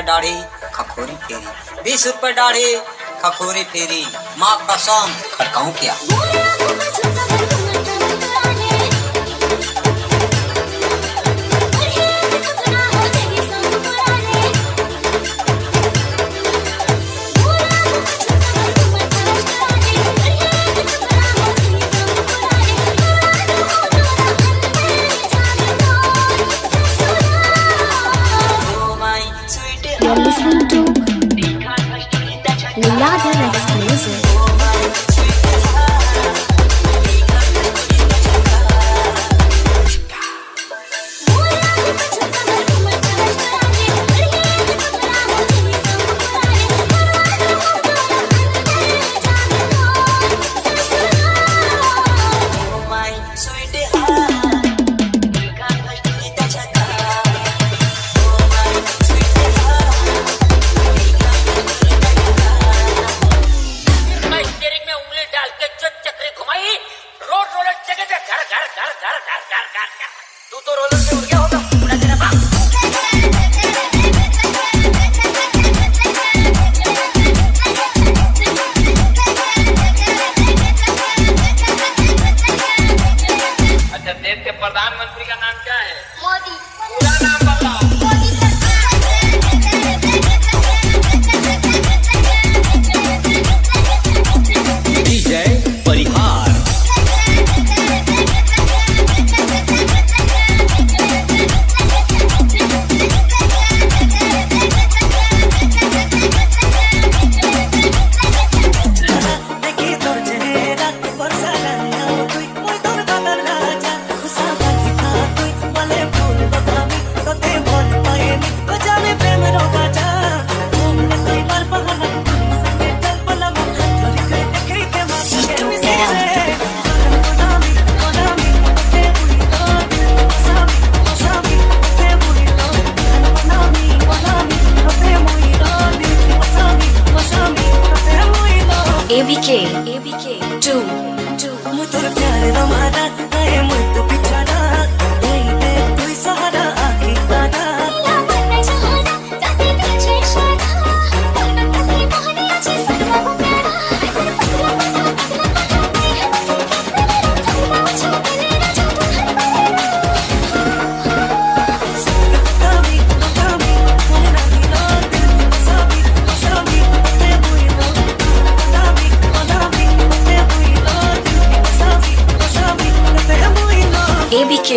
रुपए दाढ़ी खखोरी फेरी, 20 रुपए दाढ़ी खखोरी फेरी, माँ कसम खड़काऊं क्या। You're listening to Leeladhar Exclusive. तू तो रोलर से उड़ गया होगा, उड़ा तेरा बाप। अच्छा, देश के प्रधानमंत्री का नाम क्या है? मोदी। पूरा नाम बताओ। विजय परिहार। ABK 2 ABK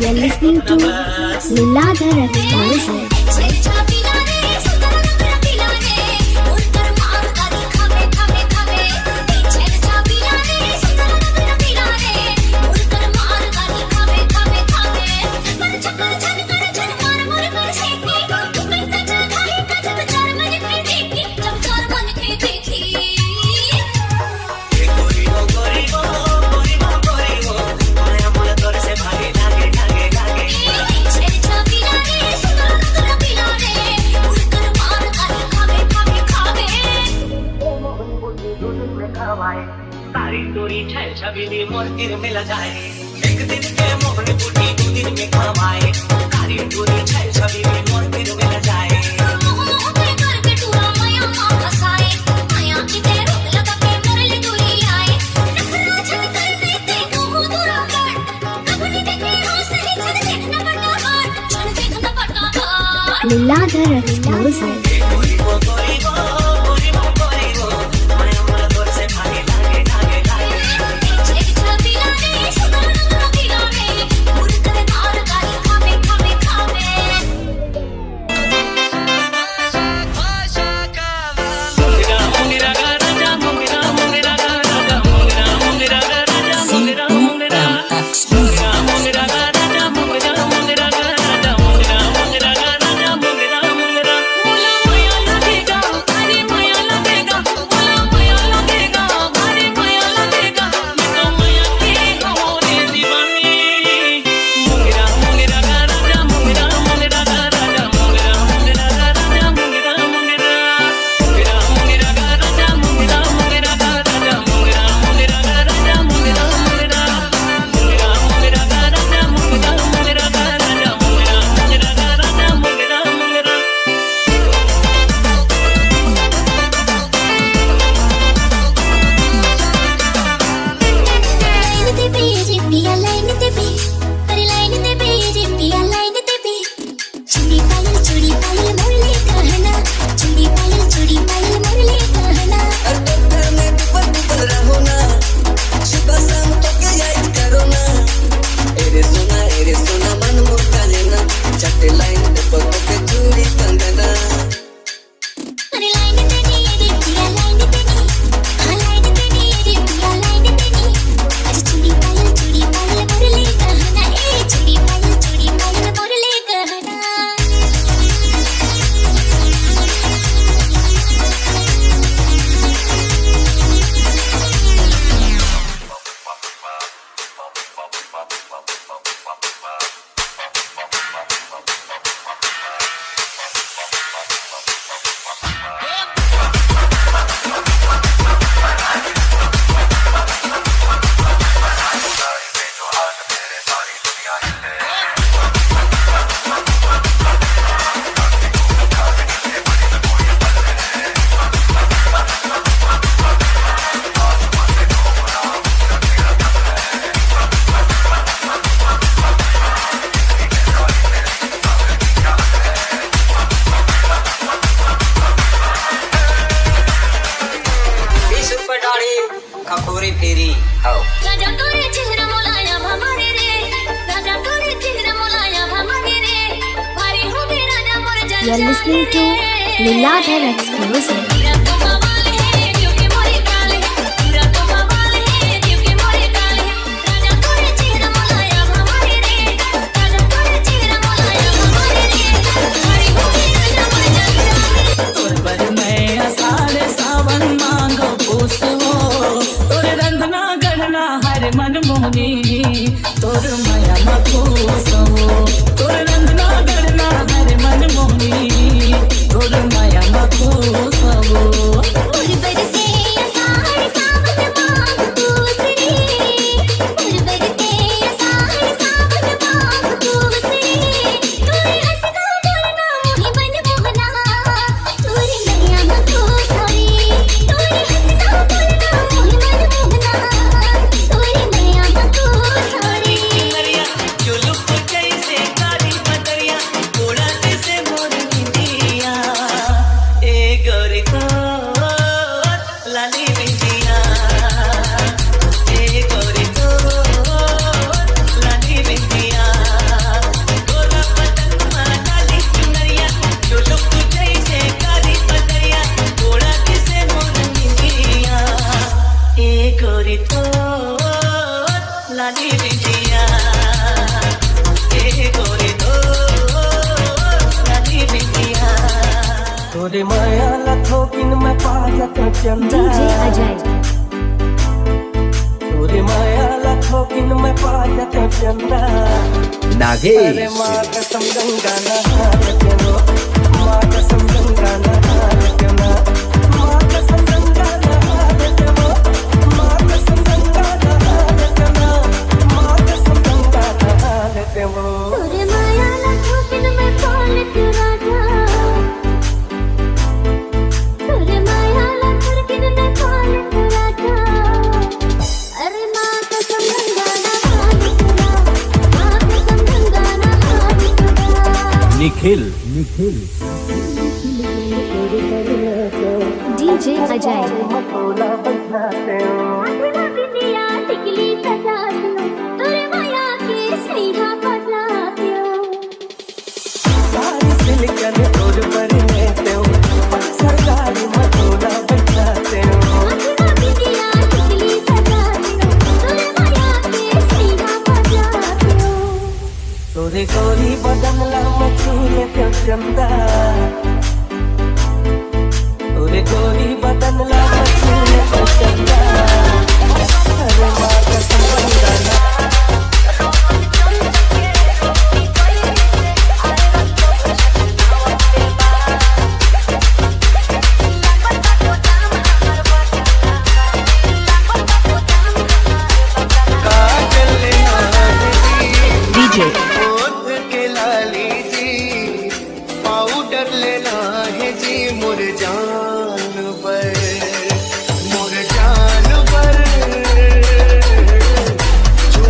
You're listening to Leeladhar Exclusive. सारी तोरी छल छबीली मोर मिल जाए, एक दिन के मोहन बूटी 2 दिन में कमाए। सारी तोरी छल छबीली मोर मिल जाए। Leeladhar Exclusive. C2M Exclusive. मेरे सोना मन मुर्गा लेना चट लाइन पे पग पे चूड़ी कंगना अरे लाइन तेरी ये पिया लाइन तेरी हाँ लाइन तेरी ये पिया लाइन तेरी आज चूड़ी पायल मुरली कहना ए चूड़ी पायल मुरली कहना खखोरी फेरी आओ राजा तोरे चेहरा मोलाया हमारे रे राजा तोरे चेहरा मोलाया हमारे रे भारी हो गए राजा मोर जान You are listening to Liladhar Exclusive. तेरा तो बवाल है दिल के मोरे काल है तेरा तो बवाल है दिल के मोरे काल है राजा तोरे चेहरा मोलाया हमारे रे राजा तोरे चेहरा मोलाया हमारे रे भारी हो गए राजा मोर जान तोर पर मैं आषाढ़ सावन मांगो पूछो तोरे रंगना गढ़ना हर मन मोहनी तोर माया मखूसो तोर रंगना गढ़ना हर मन मोहनी तोर माया मखूसो और बरसे आषाढ़ सावन मांग दूसरी और बरसे आषाढ़ सावन मांग दूसरी तोरे हंसना बोलना मोहि मन मोहना तोरे नैया मखो सोरी तोरे हंसना बोलना मोहि मन मोहना तोरे नैया मखो सोरी नरिया जो लुक जैसे काली बदरिया उड़ा जैसे मोर बिंदिया ए गोरी को लाली बिंदिया ए गोरी को लाली बिंदिया गोरा बदन में काली चुनरिया जो लुक जैसे काली बदरिया उड़ा जैसे मोर बिंदिया ए गोरी को लाली बिंदिया ए गोरी को लाली बिंदिया तोरे माया लथोकिन में पाजत चंदा DJ Ajay. तोरे माया लथोकिन में पाजत चंदा अरे नागेश माँ कसम गंगा नहार के रो माँ कसम गंगा नहार के ना माँ कसम गंगा नहार के रो माँ कसम गंगा नहार के ना माँ कसम गंगा नहार के रो तोरे माया लखोकिन में पालत राजा तोरे माया लखोकिन में पालत राजा अरे माँ कसम गंगा नहार माँ कसम गंगा नहार निखिल DJ Ajay. मटोला बजाते हो अपना बिंदिया टिकली सजा दियो तोरे माया के सैया बजा दियो सारी सिलकर तोर पर लेते हो सरकारी मटोला बजाते हो अपना बिंदिया टिकली सजा दियो तोरे माया के सैया बजा दियो तोरे गोरी बदनला मचूले ते चंदा तोरे गोरी बदनला मचूले ते चंदा अरे माँ कसम गंगा ना DJ ओठ के लाली जी पाउडर लेना है जी मुरझान पर झूम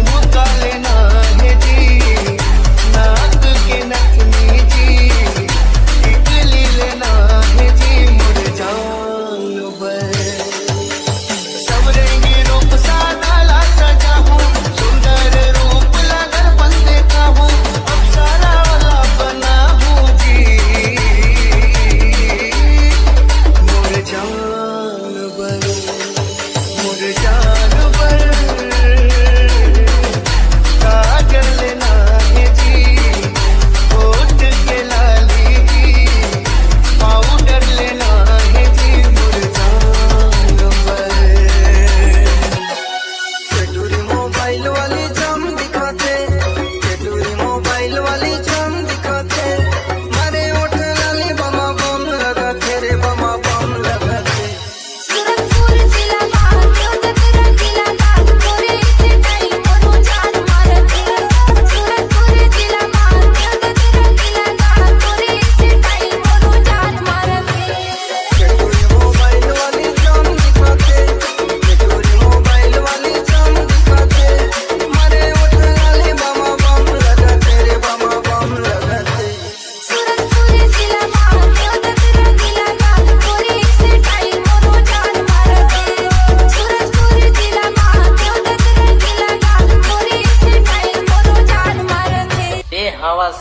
देहावस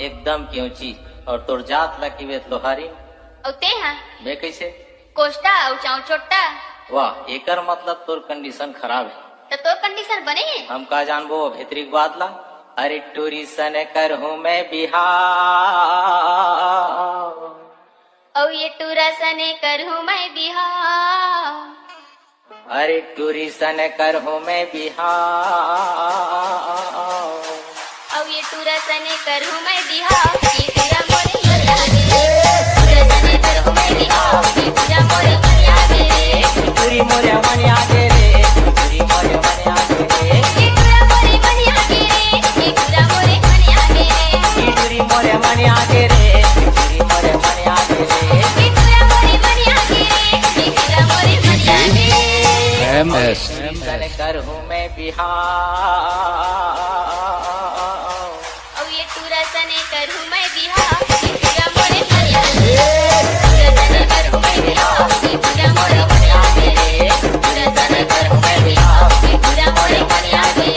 एकदम क्यों ची और तोर जात ला की वेत लोहारी औते हैं बे कैसे कोष्टा औ चाउ छोटा वाह एकर मतलब तोर कंडीशन खराब है तो तोर कंडीशन बने है हम का जानबो भीतरी बात ला अरे टूरी सन कर हूँ मैं बिहार औ ये टूरा सने कर हूँ मैं बिहार अरे टूरी सन कर हूँ मैं बिहार औ ये टूरा सने कर हूँ मैं बिहार ये टूरा मोरे मरिया गे टूरा सने कर हूँ मैं बिहार ये टूरा मोरे मरिया गे टूरी मोरे मनिया गे रे टूरी मोरे मनिया गे रे ये टूरा मोरे मरिया गे ये टूरा मोरे मरिया गे टूरी मोरे मनिया गे रे टूरी मोरे मनिया गे रे ये टूरा मोरे मरिया गे ये टूरा मोरे मरिया गे MS सन कर हूँ मैं बिहार औ ये टूरा सने कर हूँ मैं बिहार ये टूरा मोरे मरिया गे टूरा सने कर हूँ मैं बिहार ये टूरा मोरे मरिया गे टूरा सने कर हूँ मैं बिहार ये टूरा मोरे मरिया गे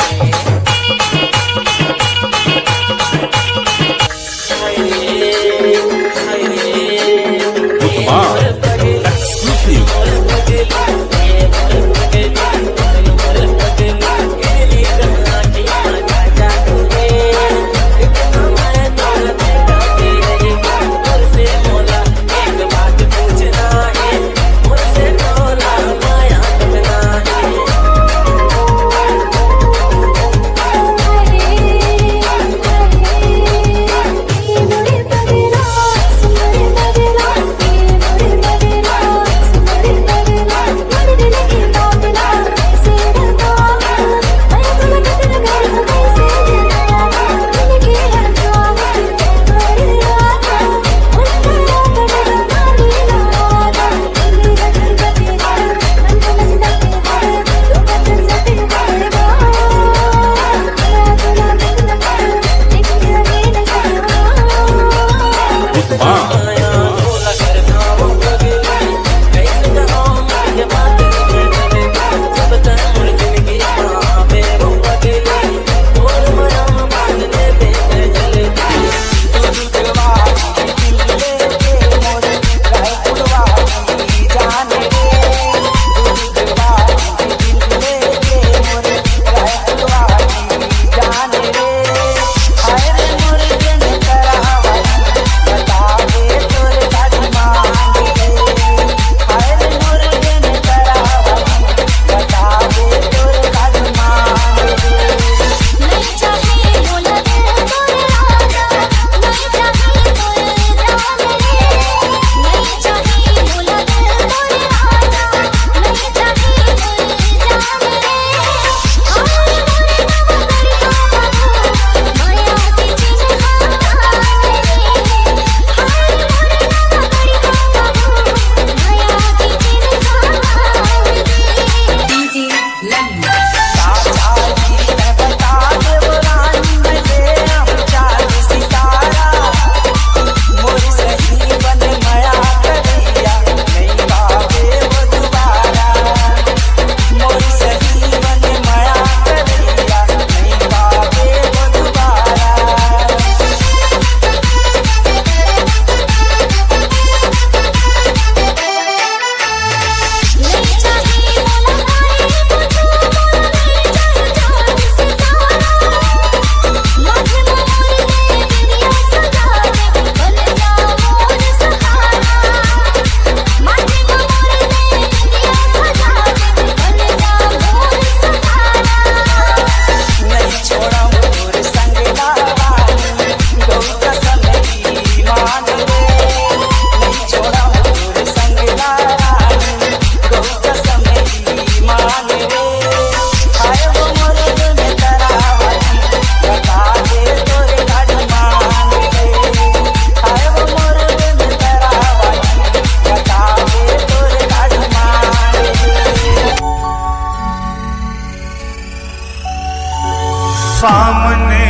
सामने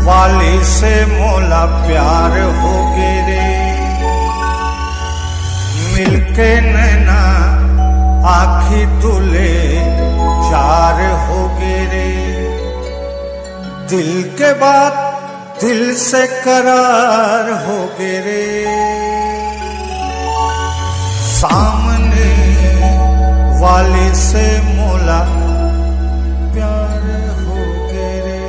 वाले से मोला प्यार हो गए रे, मिलके नैना आखी तुले चार हो गए रे। दिल के बात दिल से करार हो गए रे, सामने वाले से मोला प्यार हो गए रे।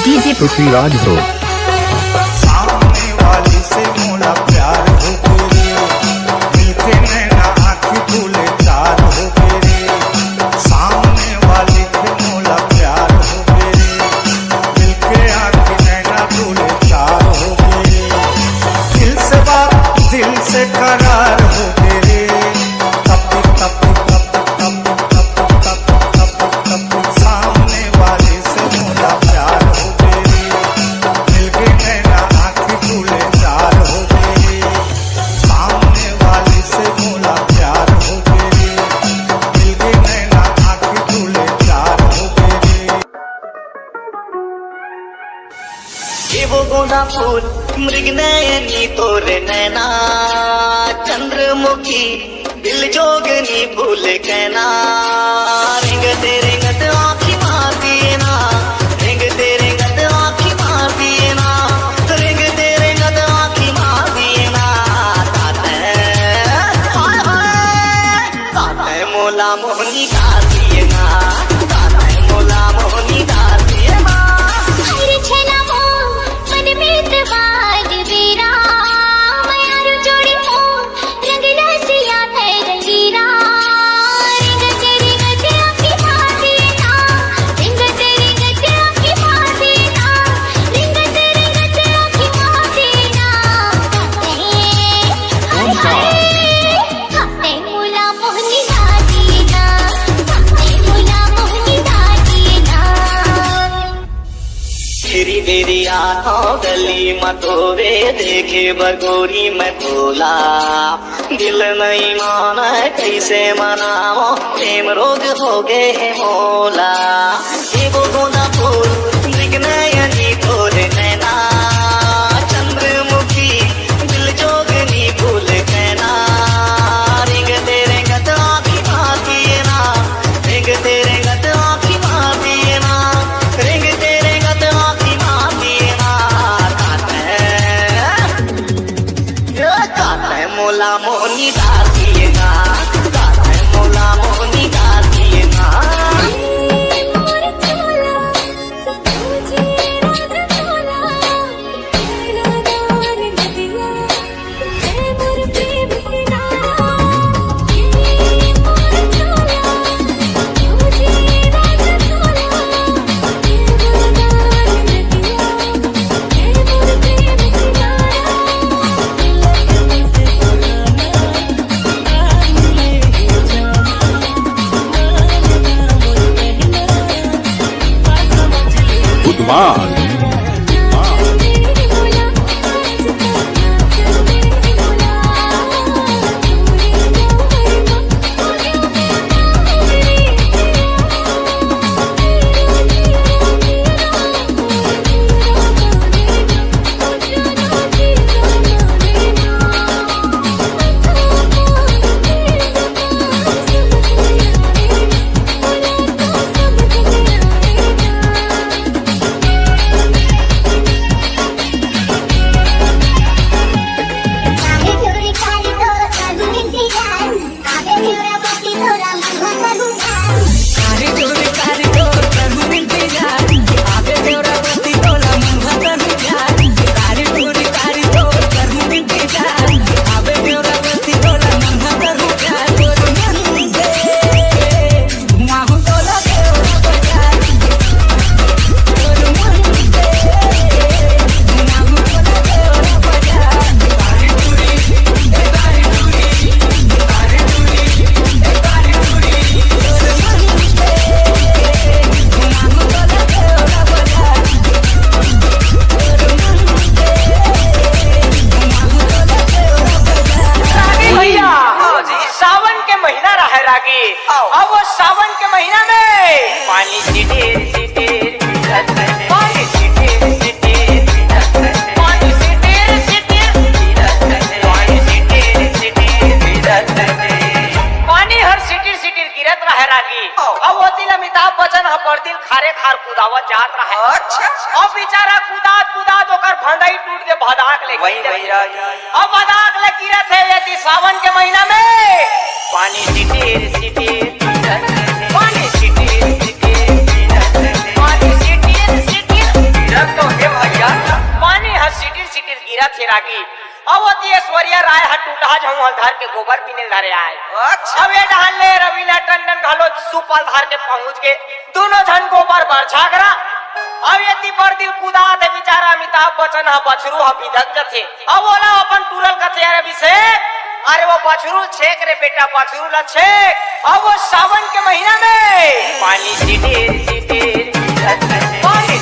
DJ पृथ्वीराज हो। सामने वाली से मोला प्यार हो गए रे, मिलके नैना आँखी भूले चार हो गए रे। सामने वाली से मोला प्यार हो गए रे, मिलके आँखी नैना भूले चार हो गए रे। दिल से बात दिल से करार हो गए रे, तप तप तप तप तप तप तप तप। सामने वाली से मोला प्यार हो गए रे, मिलके नैना आँखी भूले चार हो गए रे। सामने वाली से मोला प्यार हो गए रे, मिलके नैना आँखी भूले चार हो गए रे। ये वो गोदा फूल मृग नयनी तोरे नैना, चंद्रमुखी दिल जोगनी भूल कहना। रिंग तेरे गत आँखी मार दिए ना, रिंग तेरे गत आँखी मार दिए ना, रिंग तेरे गत आँखी मार दिए ना। ताते हाय हाय ताते मोला मोहनी डाल दिए ना, ताते मोला मोहनी डाल दिए ना। हर छला मो मन में तबाद बेरा, मायारू जोड़ी मो रंग रसिया है रंगीरा। रिंग तेरी गत आँखी मार दिए ना, रिंग तेरी गत आँखी मार दिए ना, रिंग तेरी गत आँखी मार दिए ना। हाय हाय ताते मोला मोहनी डाल दिए ना, ताते मोला मोहनी डाल दिए ना। तेरी तेरी आँखों गली मतोरे देखे बगोरी मैं भोला। दिल नहीं माना कैसे मनाओ, प्रेम रोग हो गए है मोला। ये वो गोदा फूल मृग नयनी तोरे नैना, चंद्रमुखी दिल जोगनी भूल कहना। रिंग तेरे गत आँखी मार दिए ना, रिंग तेरे गत आँखी मार दिए ना, रिंग तेरे गत आँखी मार दिए ना। ताते मोला मोहनी डाल दिए ना, ताते मोला मोहनी डाल दिए ना। मोर चोला तुझे राजा चोला, तेरा दान नदिया है मोर प्रेम किनारा। मोर चोला तुझे राजा चोला, तेरा दान नदिया है मोर प्रेम किनारा। बुधवार अब वो सावन के महीना में पानी से ढेर पानी से ढेर अच्छा अब बेचारा कुदात ओकर भंडाई टूट के भदाक ले वही अब भदाक ले गिरत है यदि सावन के महीना में पानी सिटीर पानी गिरत तो है भैया पानी ह सिटीर गिरत है रागी अब होती ऐश्वर्या राय हटूटा झम हलधर के गोबर पीने धरे आए अच्छा अब ये डाले रवीना टंडन घालो सुपल धार के पहुंच के दोनों जन गोबर बरछा करा अब ये तीपर दिल कुदा थे बेचारा अमिताभ बच्चन हा बछरू हा विधक जथे अब बोला अपन टूरल कथे यार अभिषेक अरे वो बछरू छेक रे बेटा बछरू ला छेक अब वो सावन के महीना में पानी सिटीर पानी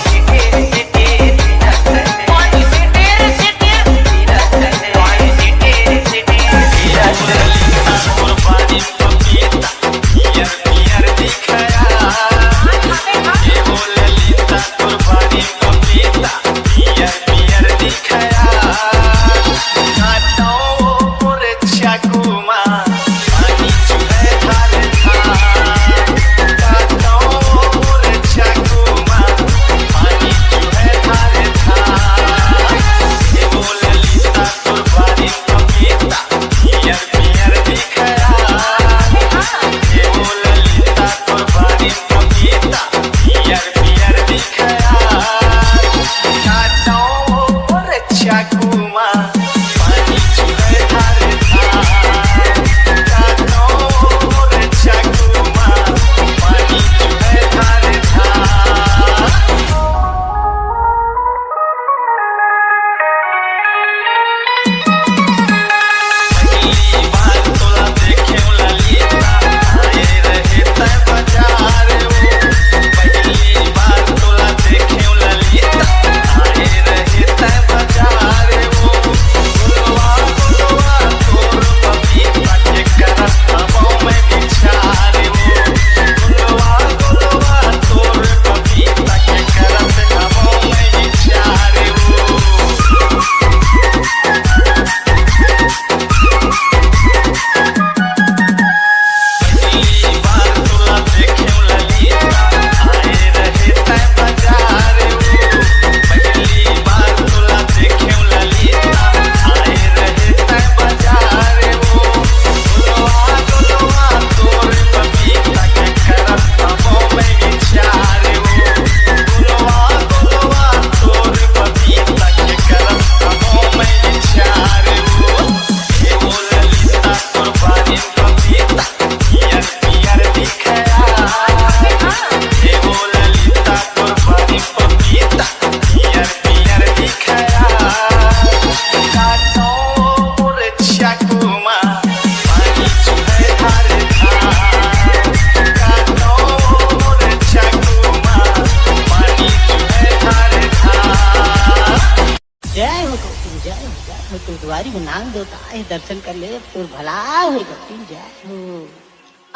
तुम्हारी नाम देवता है दर्शन कर ले तो भला होगा तीन जाए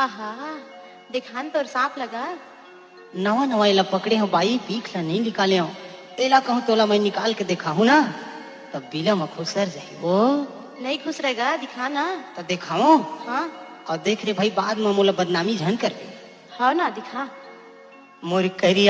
आहा दिखान तो सांप लगा नवा नवा इला पकड़े हो बाई पीख ला नहीं निकाले हो एला कहूँ तोला मैं निकाल के देखा हूँ ना तब बिला में खुश जाए वो नहीं खुश रहेगा दिखाना तब दिखाओ हाँ और देख रे भाई बाद में मोला बदनामी झन कर हाँ ना दिखा मोर करिया